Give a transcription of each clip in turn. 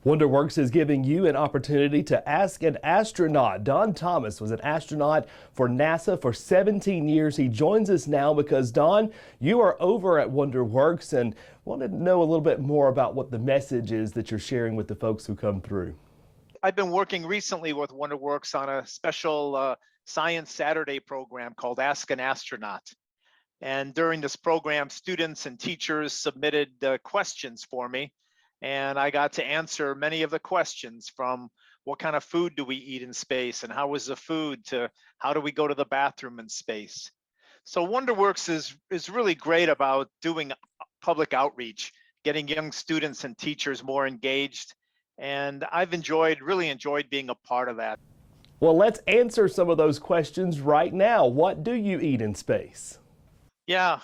WonderWorks is giving you an opportunity to ask an astronaut. Don Thomas was an astronaut for NASA for 17 years. He joins us now because, Don, you are over at WonderWorks and wanted to know a little bit more about what the message is that you're sharing with the folks who come through. I've been working recently with WonderWorks on a special Science Saturday program called Ask an Astronaut. And during this program, students and teachers submitted questions for me. And I got to answer many of the questions, from what kind of food do we eat in space and how is the food, to how do we go to the bathroom in space. So WonderWorks is really great about doing public outreach, getting young students and teachers more engaged. And I've really enjoyed being a part of that. Well, let's answer some of those questions right now. What do you eat in space? Yeah,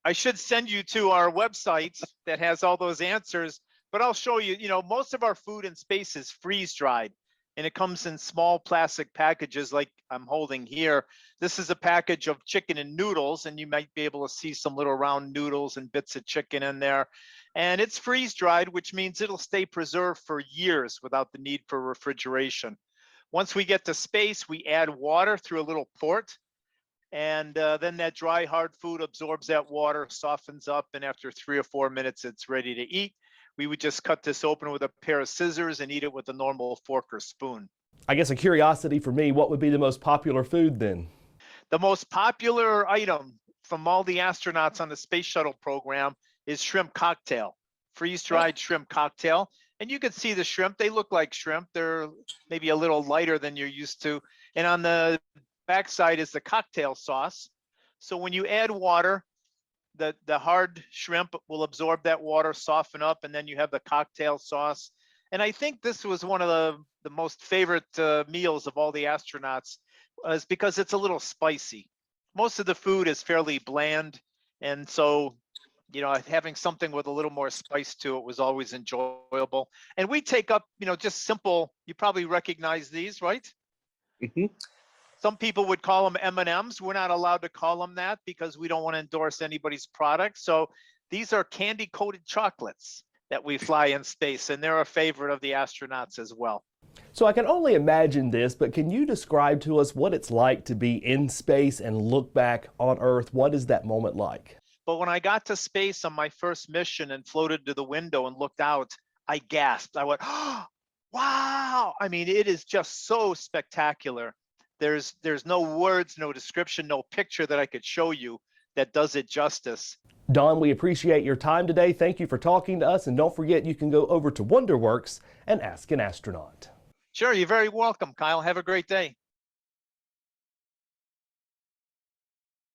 I should send you to our website that has all those answers. But I'll show you, most of our food in space is freeze dried, and it comes in small plastic packages like I'm holding here. This is a package of chicken and noodles, and you might be able to see some little round noodles and bits of chicken in there. And it's freeze dried, which means it'll stay preserved for years without the need for refrigeration. Once we get to space, we add water through a little port. And then that dry, hard food absorbs that water, softens up, and after 3 or 4 minutes, it's ready to eat. We would just cut this open with a pair of scissors and eat it with a normal fork or spoon. I guess a curiosity for me, what would be the most popular food then? The most popular item from all the astronauts on the space shuttle program is shrimp cocktail, freeze-dried shrimp cocktail. And you can see the shrimp. They look like shrimp. They're maybe a little lighter than you're used to. And on the backside is the cocktail sauce. So when you add water, the hard shrimp will absorb that water, soften up, and then you have the cocktail sauce. And I think this was one of the most favorite meals of all the astronauts, is because it's a little spicy. Most of the food is fairly bland, and so having something with a little more spice to it was always enjoyable. And we take up just simple, you probably recognize these, right? Mm-hmm. Some people would call them M&Ms. We're not allowed to call them that because we don't want to endorse anybody's product. So these are candy-coated chocolates that we fly in space, and they're a favorite of the astronauts as well. So I can only imagine this, but can you describe to us what it's like to be in space and look back on Earth? What is that moment like? But when I got to space on my first mission and floated to the window and looked out, I gasped. I went, oh, wow! I mean, it is just so spectacular. There's no words, no description, no picture that I could show you that does it justice. Don, we appreciate your time today. Thank you for talking to us. And don't forget, you can go over to WonderWorks and ask an astronaut. Sure, you're very welcome, Kyle. Have a great day.